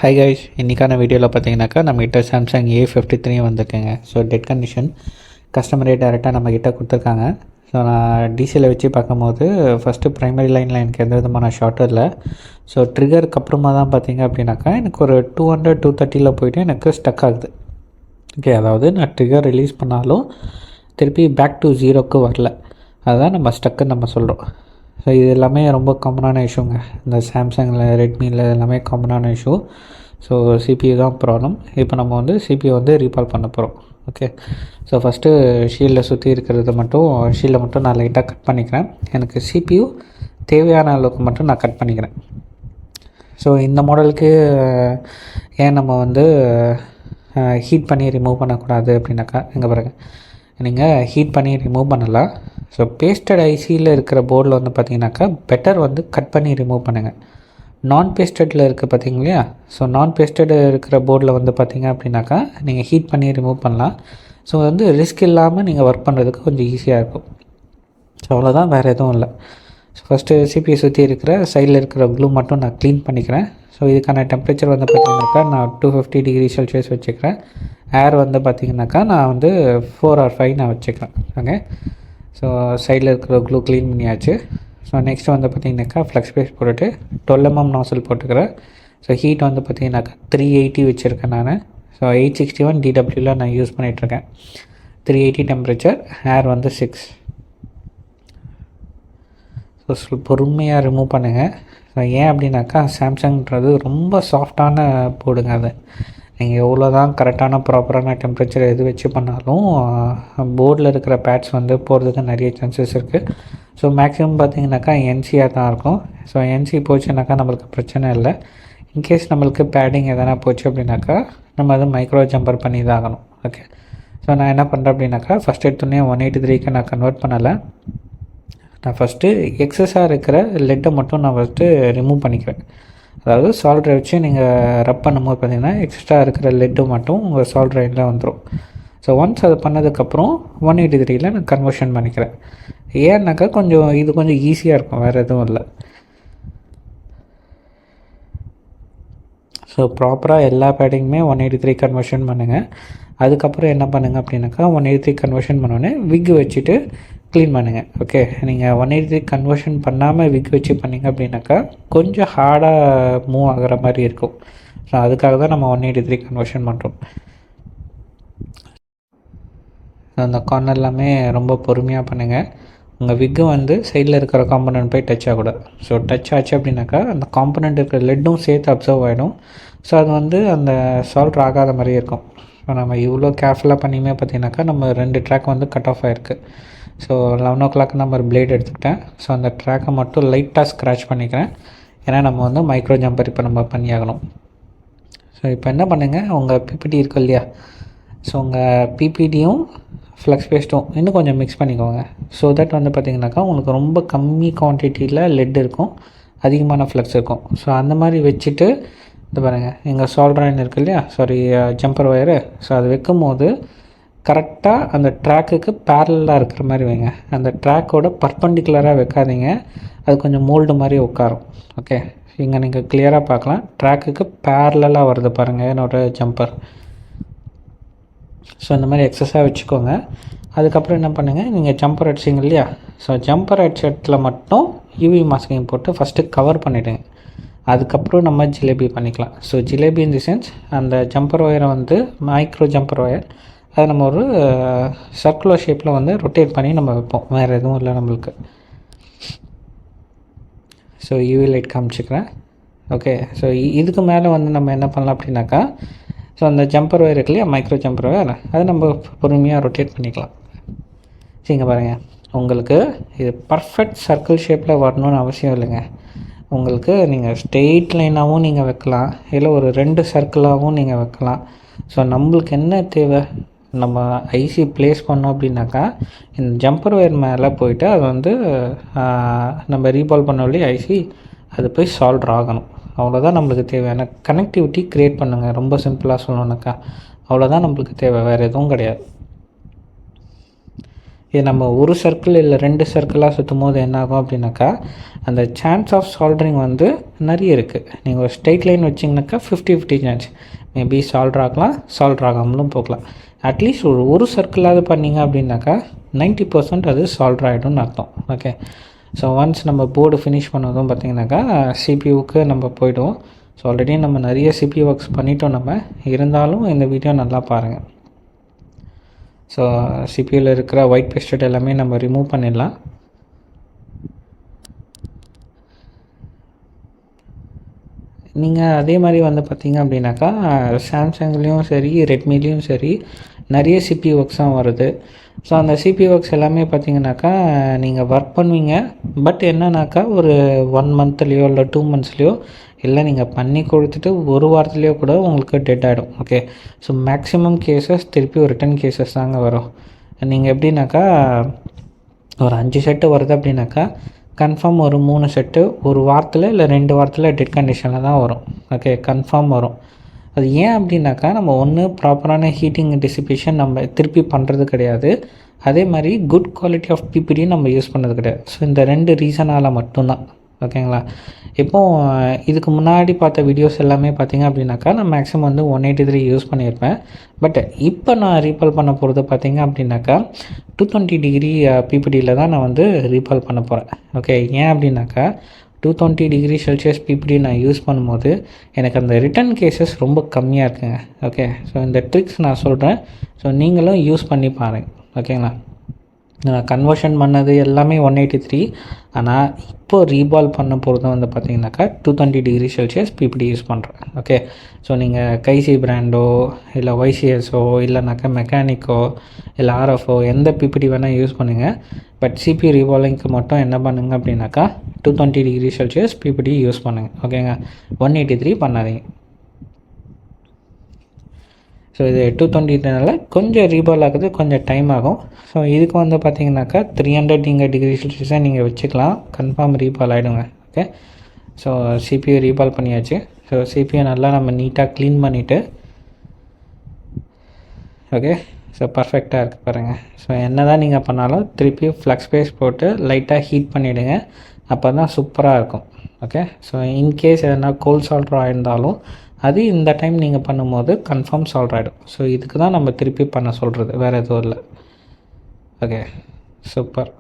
Hi guys, இன்றைக்கான வீடியோவில் பார்த்தீங்கன்னாக்கா நம்மகிட்ட சாம்சங் A53 வந்திருக்குங்க. ஸோ டெட் கண்டிஷன், கஸ்டமரே டேரெக்டாக நம்மக்கிட்ட கொடுத்துருக்காங்க. ஸோ நான் டிசியில் வச்சு பார்க்கும்போது ஃபஸ்ட்டு ப்ரைமரி லைனில் எனக்கு எந்த விதமான ஷார்ட்டும் இல்லை. ஸோ ட்ரிகருக்கு அப்புறமா தான் பார்த்தீங்க அப்படின்னாக்கா எனக்கு ஒரு 200-230 போய்ட்டு எனக்கு ஸ்டக் ஆகுது. ஓகே, அதாவது நான் ட்ரிகர் ரிலீஸ் பண்ணாலும் திருப்பி பேக் டு ஜீரோக்கு வரல. அதுதான் நம்ம ஸ்டக்குன்னு நம்ம சொல்கிறோம். ஸோ இது எல்லாமே ரொம்ப காமனான இஷ்யூங்க. இந்த சாம்சங்கில், ரெட்மியில் எல்லாமே காமனான இஷ்யூ. ஸோ சிபியூ தான் ப்ராப்ளம். இப்போ நம்ம வந்து சிபியூ வந்து ரீபால் பண்ண போகிறோம். ஓகே, ஸோ ஃபஸ்ட்டு ஷீல்டில் சுற்றி இருக்கிறத மட்டும் ஷீல்டை மட்டும் நான் லைட்டாக கட் பண்ணிக்கிறேன். எனக்கு சிபியூ தேவையான அளவுக்கு மட்டும் நான் கட் பண்ணிக்கிறேன். ஸோ இந்த மாடலுக்கு ஏன் நம்ம வந்து ஹீட் பண்ணி ரிமூவ் பண்ணக்கூடாது அப்படின்னாக்கா, எங்கே பாருங்கள், நீங்கள் ஹீட் பண்ணி ரிமூவ் பண்ணலாம். ஸோ பேஸ்டட் ஐசியில் இருக்கிற போர்டில் வந்து பார்த்திங்கனாக்கா பெட்டர் வந்து கட் பண்ணி ரிமூவ் பண்ணுங்கள். நான் பேஸ்டடில் இருக்குது பார்த்திங்க இல்லையா? ஸோ நான் பேஸ்டட் இருக்கிற போர்டில் வந்து பார்த்திங்க அப்படின்னாக்கா நீங்கள் ஹீட் பண்ணி ரிமூவ் பண்ணலாம். ஸோ வந்து ரிஸ்க் இல்லாமல் நீங்கள் ஒர்க் பண்ணுறதுக்கு கொஞ்சம் ஈஸியாக இருக்கும். ஸோ அவ்வளோதான், வேறு எதுவும் இல்லை. ஸோ ஃபஸ்ட்டு சிபியை சுற்றி இருக்கிற சைடில் இருக்கிற க்ளூ மட்டும் நான் க்ளீன் பண்ணிக்கிறேன். ஸோ இதுக்கான டெம்பரேச்சர் வந்து பார்த்திங்கனாக்கா நான் 250 டிகிரி செல்சியஸ் வச்சுக்கிறேன். ஏர் வந்து பார்த்திங்கனாக்கா நான் வந்து 4 or 5 நான் வச்சுக்கிறேன். ஓகே, ஸோ சைடில் இருக்கிற க்ளூ க்ளீன் பண்ணியாச்சு. ஸோ நெக்ஸ்ட்டு வந்து பார்த்திங்கனாக்கா ஃப்ளக்ஸ் பேஸ் போட்டுட்டு 12 mm நாசில் போட்டுக்கிறேன். ஸோ ஹீட் வந்து பார்த்திங்கனாக்கா 380 வச்சுருக்கேன் நான். ஸோ 861 DWவில் நான் யூஸ் பண்ணிகிட்ருக்கேன். 380 டெம்பரேச்சர், ஏர் வந்து 6. ஸோ பொறுமையாக ரிமூவ் பண்ணுங்கள். ஸோ ஏன் அப்படின்னாக்கா சாம்சங்ன்றது ரொம்ப சாஃப்டான போர்டுங்க. அது நீங்கள் எவ்வளோ தான் கரெக்டான ப்ராப்பரான டெம்பரேச்சர் எது வச்சு பண்ணாலும் போர்டில் இருக்கிற பேட்ஸ் வந்து போகிறதுக்கு நிறைய சான்சஸ் இருக்குது. ஸோ மேக்ஸிமம் பார்த்திங்கனாக்கா என்சியாக தான் இருக்கும். ஸோ என்சி போச்சுனாக்கா நம்மளுக்கு பிரச்சனை இல்லை. இன்கேஸ் நம்மளுக்கு பேடிங் எதனா போச்சு அப்படின்னாக்கா நம்ம அது மைக்ரோ ஜம்பர் பண்ணி தான் ஆகணும். ஓகே, ஸோ நான் என்ன பண்ணுறேன் அப்படின்னாக்கா ஃபஸ்ட் எடுத்தோடனே 183க்கு நான் கன்வெர்ட் பண்ணலை. நான் ஃபஸ்ட்டு எக்ஸஸாக இருக்கிற லெட்டை மட்டும் நான் ஃபஸ்ட்டு ரிமூவ் பண்ணிக்கிறேன். அதாவது சால்ட்ரை வச்சு நீங்கள் ரப் பண்ணும்போது பார்த்திங்கன்னா எக்ஸ்ட்ரா இருக்கிற லெட்டு மட்டும் உங்கள் சால்ட்ரைனில் வந்துடும். ஸோ ஒன்ஸ் அது பண்ணதுக்கப்புறம் 183ல் நான் கன்வர்ஷன் பண்ணிக்கிறேன். ஏன்னாக்கா இது கொஞ்சம் ஈஸியாக இருக்கும், வேறு எதுவும் இல்லை. ஸோ ப்ராப்பராக எல்லா பேடிங்குமே 183 கன்வர்ஷன் பண்ணுங்கள். அதுக்கப்புறம் என்ன பண்ணுங்கள் அப்படின்னாக்கா 183 கன்வர்ஷன் பண்ணோன்னே விக் வச்சுட்டு க்ளீன் பண்ணுங்கள். ஓகே, நீங்கள் 183 கன்வர்ஷன் பண்ணாமல் விக் வச்சு பண்ணிங்க அப்படின்னாக்கா கொஞ்சம் ஹார்டாக மூவ் ஆகிற மாதிரி இருக்கும். ஸோ அதுக்காக தான் நம்ம 183 கன்வர்ஷன் பண்ணுறோம். அந்த கார்னர் எல்லாமே ரொம்ப பொறுமையாக பண்ணுங்கள். உங்கள் விக்கு வந்து சைடில் இருக்கிற காம்பனண்ட் போய் டச் ஆகக்கூடாது. ஸோ டச் ஆச்சு அப்படின்னாக்கா அந்த காம்பனண்ட் இருக்கிற லெட்டும் சேர்த்து அப்சர்வ் ஆகிடும். ஸோ அது வந்து அந்த சால்ட் ஆகாத மாதிரியே இருக்கும். ஸோ நம்ம இவ்வளோ கேர்ஃபுல்லாக பண்ணியுமே பார்த்திங்கனாக்கா நம்ம 2 ட்ராக் வந்து கட் ஆஃப் ஆகிருக்கு. ஸோ 11 o'clock நம்ம ஒரு பிளேட் எடுத்துக்கிட்டேன். ஸோ அந்த ட்ராக்கை மட்டும் லைட்டாக ஸ்க்ராட்ச் பண்ணிக்கிறேன். ஏன்னா நம்ம வந்து மைக்ரோ ஜம்பர் இப்போ நம்ம பண்ணியாகணும். ஸோ இப்போ என்ன பண்ணுங்கள், உங்கள் பிபிடி இருக்கு இல்லையா? ஸோ உங்கள் பிபிடியும் ஃப்ளக்ஸ் பேஸ்ட்டும் இன்னும் கொஞ்சம் மிக்ஸ் பண்ணிக்கோங்க. ஸோ தட் வந்து பார்த்திங்கனாக்கா உங்களுக்கு ரொம்ப கம்மி குவான்டிட்டியில் லெட் இருக்கும், அதிகமான ஃப்ளக்ஸ் இருக்கும். ஸோ அந்த மாதிரி வச்சுட்டு இது பாருங்கள், எங்கள் சால்ட்ரைன் இருக்குது இல்லையா, ஜம்பர் ஒயரு. ஸோ அது வைக்கும் போது கரெக்டாக அந்த ட்ராக்குக்கு பேரலாக இருக்கிற மாதிரி வைங்க. அந்த ட்ராக்கோட பர்பண்டிகுலராக வைக்காதீங்க, அது கொஞ்சம் மோல்டு மாதிரி உட்காரும். ஓகே, இங்கே நீங்கள் கிளியராக பார்க்கலாம், ட்ராக்குக்கு பேரலாக வருது பாருங்கள் என்னோடய ஜம்பர். ஸோ இந்த மாதிரி எக்ஸஸாக வச்சுக்கோங்க. அதுக்கப்புறம் என்ன பண்ணுங்கள், நீங்கள் ஜம்பர் அடிச்சிங்க இல்லையா? ஸோ ஜம்பர் அடிச்ச இடத்துல மட்டும் யூவி மாஸ்கிங் போட்டு ஃபஸ்ட்டு கவர் பண்ணிவிடுங்க. அதுக்கப்புறம் நம்ம ஜிலேபி பண்ணிக்கலாம். So jalebi in the sense அந்த ஜம்பர் ஒயரை வந்து மைக்ரோ ஜம்பர் ஒயர், அதை நம்ம ஒரு சர்க்குலர் ஷேப்பில் வந்து ரொட்டேட் பண்ணி நம்ம வைப்போம், வேறு எதுவும் இல்லை நம்மளுக்கு. ஸோ யூவி லைட் காமிச்சிக்கிறேன். ஓகே, ஸோ இதுக்கு மேலே வந்து நம்ம என்ன பண்ணலாம் அப்படின்னாக்கா, ஸோ அந்த ஜம்பர் ஒயர் இருக்கு இல்லையா, மைக்ரோ ஜம்பர் ஒயர், அதை நம்ம பொறுமையாக ரொட்டேட் பண்ணிக்கலாம். சரிங்க, பாருங்கள், உங்களுக்கு இது பர்ஃபெக்ட் சர்க்கிள் ஷேப்பில் வரணும்னு அவசியம் இல்லைங்க. உங்களுக்கு நீங்கள் ஸ்ட்ரெயிட் லைனாகவும் நீங்கள் வைக்கலாம், இல்லை ஒரு 2 சர்க்கிளாகவும் நீங்கள் வைக்கலாம். ஸோ நம்மளுக்கு என்ன தேவை, நம்ம ஐசி ப்ளேஸ் பண்ணோம் அப்படின்னாக்கா இந்த ஜம்பர் ஒயர் மேலே போயிட்டு அது வந்து நம்ம ரீபால் பண்ண வழி ஐசி அது போய் சால்டர் ஆகணும். அவ்வளோதான் நம்மளுக்கு தேவையான கனெக்டிவிட்டி க்ரியேட் பண்ணுங்கள். ரொம்ப சிம்பிளாக சொல்லணுன்னாக்கா அவ்வளோதான் நம்மளுக்கு தேவை, வேறு எதுவும் கிடையாது. இது நம்ம ஒரு சர்க்கிள் இல்லை 2 சர்க்கிளாக சுற்றும் போது என்ன ஆகும் அப்படின்னாக்கா அந்த சான்ஸ் ஆஃப் சால்ட்ரிங் வந்து நிறைய இருக்குது. நீங்கள் ஒரு ஸ்ட்ரெயிட் லைன் வச்சிங்கனாக்கா 50-50 சான்ஸ், மேபி சால்ட்ரு ஆகலாம், சால்ட்ரு ஆகாமலும் போகலாம். அட்லீஸ்ட் ஒரு சர்க்கிளாவது பண்ணிங்க அப்படின்னாக்கா 90% அது சால்ட்ரு ஆகிடும்னு அர்த்தம். ஓகே, ஸோ ஒன்ஸ் நம்ம போர்டு ஃபினிஷ் பண்ணதும் பார்த்திங்கனாக்கா சிபியூக்கு நம்ம போய்டுவோம். ஸோ ஆல்ரெடி நம்ம நிறைய சிபியூ ஒர்க்ஸ் பண்ணிட்டோம். நம்ம இருந்தாலும் இந்த வீடியோ நல்லா பாருங்கள். ஸோ சிபியூவில் இருக்கிற ஒயிட் பேஸ்டட் எல்லாமே நம்ம ரிமூவ் பண்ணிடலாம். நீங்கள் அதே மாதிரி வந்து பார்த்திங்க அப்படின்னாக்கா சாம்சங்லேயும் சரி ரெட்மிலேயும் சரி நிறைய சிபியூ ஒர்க்ஸாக வருது. ஸோ அந்த சிபியூ ஒர்க்ஸ் எல்லாமே பார்த்திங்கனாக்கா நீங்கள் ஒர்க் பண்ணுவீங்க. பட் என்னன்னாக்கா ஒரு 1 மந்த்லேயோ இல்லை 2 மந்த்ஸ்லேயோ இல்லை நீங்கள் பண்ணி கொடுத்துட்டு ஒரு வாரத்துலேயோ கூட உங்களுக்கு டெட் ஆகிடும். ஓகே, ஸோ மேக்ஸிமம் கேசஸ் திருப்பி ஒரு ரிட்டன் கேசஸ் தாங்க வரும். நீங்கள் எப்படின்னாக்கா ஒரு 5 செட்டு வருது அப்படின்னாக்கா கன்ஃபார்ம் ஒரு 3 செட்டு ஒரு வாரத்தில் இல்லை 2 வாரத்தில் டெட் கண்டிஷனில் தான் வரும். ஓகே, கன்ஃபார்ம் வரும். அது ஏன் அப்படின்னாக்கா நம்ம ஒன்று ப்ராப்பரான ஹீட்டிங் டிசிபேஷன் நம்ம திருப்பி பண்ணுறது கிடையாது, அதே மாதிரி குட் குவாலிட்டி ஆஃப் பிபிடி நம்ம யூஸ் பண்ணுறது கிடையாது. ஸோ இந்த 2 ரீசனால் மட்டும்தான். ஓகேங்களா, இப்போது இதுக்கு முன்னாடி பார்த்த வீடியோஸ் எல்லாமே பார்த்திங்க அப்படின்னாக்கா நான் மேக்ஸிமம் வந்து 183 யூஸ் பண்ணியிருப்பேன். பட் இப்போ நான் ரீபால் பண்ண போகிறது பார்த்திங்க அப்படின்னாக்கா 220 டிகிரி பிபிடியில் தான் நான் வந்து ரீபால் பண்ண போகிறேன். ஓகே, ஏன் அப்படின்னாக்கா 220 டிகிரி செல்சியஸ் பிபிடி நான் யூஸ் பண்ணும்போது எனக்கு அந்த ரிட்டன் கேசஸ் ரொம்ப கம்மியாக இருக்குங்க. ஓகே, ஸோ இந்த ட்ரிக்ஸ் நான் சொல்கிறேன், ஸோ நீங்களும் யூஸ் பண்ணி பாருங்கள். ஓகேங்களா, நான் கன்வர்ஷன் பண்ணது எல்லாமே 183, ஆனால் இப்போது ரீபால் பண்ண போகிறது வந்து பார்த்திங்கனாக்கா 220 டிகிரி செல்சியஸ் பிபிடி யூஸ் பண்ணுறேன். ஓகே, ஸோ நீங்கள் கைசி பிராண்டோ இல்லை ஒய்சிஎஸோ இல்லைனாக்கா மெக்கானிக்கோ இல்லை ஆர்எஃப்ஓ எந்த பிபிடி வேணால் யூஸ் பண்ணுங்கள். பட் சிபி ரீபாலிங்க்கு மட்டும் என்ன பண்ணுங்க அப்படின்னாக்கா 220 டிகிரி செல்சியஸ் பிபிடி யூஸ் பண்ணுங்கள். ஓகேங்க, 183 பண்ணாதீங்க. ஸோ இது 220னால கொஞ்சம் ரீபால் ஆகுது, கொஞ்சம் டைம் ஆகும். ஸோ இதுக்கு வந்து பார்த்திங்கனாக்கா 300 டிகிரி செல்சியஸாக நீங்கள் வச்சுக்கலாம், கன்ஃபார்ம் ரீபால் ஆகிடுங்க. ஓகே, ஸோ சிபியூ ரீபால் பண்ணியாச்சு. ஸோ சிபியூ நல்லா நம்ம நீட்டாக க்ளீன் பண்ணிவிட்டு, ஓகே, ஸோ பர்ஃபெக்டாக இருக்குது பாருங்கள். ஸோ என்ன தான் நீங்கள் பண்ணாலும் திருப்பி ஃப்ளக்ஸ் பேஸ் போட்டு லைட்டாக ஹீட் பண்ணிவிடுங்க, அப்போ தான் சூப்பராக இருக்கும். ஓகே, ஸோ இன்கேஸ் எதனா கோல்ட் சால்ட்ரு ஆயிருந்தாலும் அது இந்த டைம் நீங்கள் பண்ணும்போது கன்ஃபார்ம் சால்வ் ஆகிடும். ஸோ இதுக்கு தான் நம்ம திருப்பி பண்ண சொல்கிறது, வேறு எதுவும் இல்லை. Okay, super.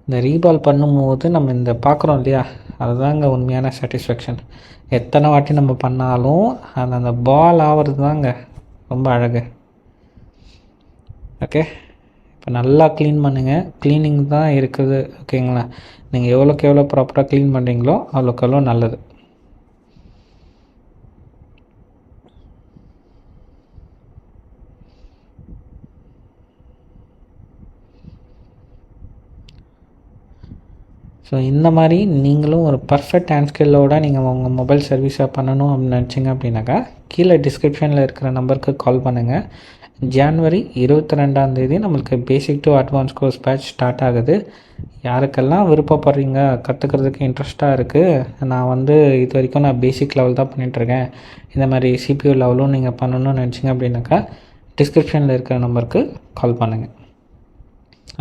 இந்த ரீபால் பண்ணும்போது நம்ம இந்த பார்க்குறோம் இல்லையா, அதுதாங்க உண்மையான சாட்டிஸ்ஃபேக்ஷன். எத்தனை வாட்டி நம்ம பண்ணாலும் அந்த பால் ஆகிறது தாங்க ரொம்ப அழகு. ஓகே, இப்போ நல்லா க்ளீன் பண்ணுங்கள், க்ளீனிங் தான் இருக்குது. ஓகேங்களா, நீங்கள் எவ்வளோக்கு எவ்வளோ ப்ராப்பராக க்ளீன் பண்ணுறீங்களோ அவ்வளோக்கு எவ்வளோ நல்லது. ஸோ இந்த மாதிரி நீங்களும் ஒரு பர்ஃபெக்ட் ஹேண்ட் ஸ்கில்லோடு நீங்கள் உங்கள் மொபைல் சர்வீஸாக பண்ணணும் அப்படின்னு நினச்சிங்க அப்படின்னாக்கா கீழே டிஸ்கிரிப்ஷனில் இருக்கிற நம்பருக்கு கால் பண்ணுங்கள். ஜான்வரி 22 நம்மளுக்கு basic to advance course batch start ஆகுது. யாருக்கெல்லாம் விருப்பப்படுறீங்க, கற்றுக்கிறதுக்கு இன்ட்ரெஸ்ட்டாக இருக்குது, நான் வந்து இது வரைக்கும் நான் பேசிக் லெவல் தான் பண்ணிகிட்ருக்கேன், இந்த மாதிரி சிபியூ லெவலும் நீங்கள் பண்ணணும்னு நினச்சிங்க அப்படின்னாக்கா டிஸ்கிரிப்ஷனில் இருக்கிற நம்பருக்கு கால் பண்ணுங்கள்.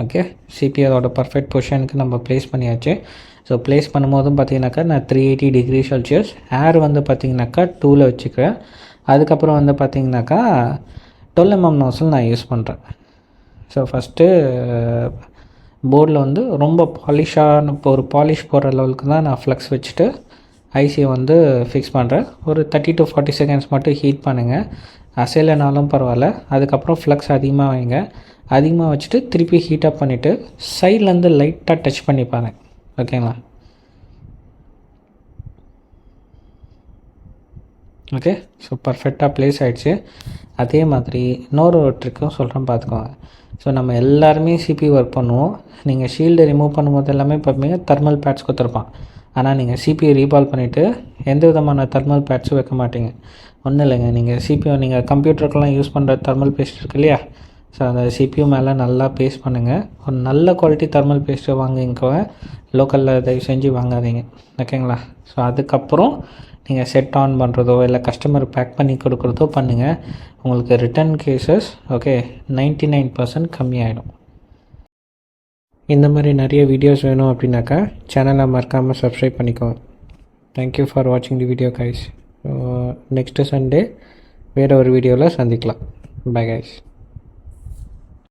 ஓகே, சிபியூ அதோட பர்ஃபெக்ட் பொசிஷனுக்கு நம்ம ப்ளேஸ் பண்ணியாச்சு. ஸோ ப்ளேஸ் பண்ணும்போதும் பார்த்திங்கனாக்கா நான் 380 டிகிரி செல்சியஸ் ஏர் வந்து பார்த்திங்கனாக்கா 2ல் வச்சுக்கிறேன். அதுக்கப்புறம் வந்து பார்த்திங்கனாக்கா 12 mm நோசல் நான் யூஸ் பண்ணுறேன். ஸோ ஃபஸ்ட்டு போர்டில் வந்து ரொம்ப பாலிஷான ஒரு பாலிஷ் போடுற லெவலுக்கு தான் நான் ஃப்ளக்ஸ் வச்சுட்டு ஐசியை வந்து ஃபிக்ஸ் பண்ணுறேன். ஒரு 30 to 40 செகண்ட்ஸ் மட்டும் ஹீட் பண்ணுங்கள், அசைலனாலும் பரவாயில்ல. அதுக்கப்புறம் ஃப்ளக்ஸ் அதிகமாக வைங்க, அதிகமாக வச்சுட்டு திருப்பி ஹீட்டப் பண்ணிவிட்டு சைட்லேருந்து லைட்டாக டச் பண்ணிப்பாங்க. ஓகேங்களா, ஓகே, ஸோ பர்ஃபெக்டாக ப்ளேஸ் ஆகிடுச்சு. அதே மாதிரி இன்னொரு ட்ரிக்கும் சொல்கிறேன், பார்த்துக்கோங்க. ஸோ நம்ம எல்லாருமே சிபி ஒர்க் பண்ணுவோம். நீங்கள் ஷீல்டு ரிமூவ் பண்ணும்போது எல்லாமே பார்ப்பீங்க தெர்மல் பேட்ஸ் கொடுத்துருப்பான். ஆனால் நீங்கள் சிபியை ரீபால் பண்ணிவிட்டு எந்த விதமான தெர்மல் பேட்ஸும் வைக்க மாட்டீங்க. ஒன்றும் இல்லைங்க, நீங்கள் சிபியை நீங்கள் கம்ப்யூட்டருக்கெல்லாம் யூஸ் பண்ணுற தெர்மல் பேஸ்ட் இருக்கு இல்லையா, ஸோ அந்த சிபியூ மேலே நல்லா பேஸ்ட் பண்ணுங்கள். ஒரு நல்ல குவாலிட்டி தெர்மல் பேஸ்ட்டு வாங்குங்க, லோக்கலில் தயவு செஞ்சு வாங்காதீங்க, ஓகேங்களா? ஸோ அதுக்கப்புறம் நீங்கள் செட் ஆன் பண்ணுறதோ இல்லை கஸ்டமர் பேக் பண்ணி கொடுக்குறதோ பண்ணுங்கள். உங்களுக்கு ரிட்டர்ன் கேசஸ் 99% கம்மியாயிடும். இந்த மாதிரி நிறைய வீடியோஸ் வேணும் அப்படின்னாக்கா சேனலை மறக்காமல் சப்ஸ்கிரைப் பண்ணிக்கோங்க. தேங்க்யூ ஃபார் வாட்சிங் the video guys. Next Sunday வேறு ஒரு வீடியோவில் சந்திக்கலாம். Bye guys.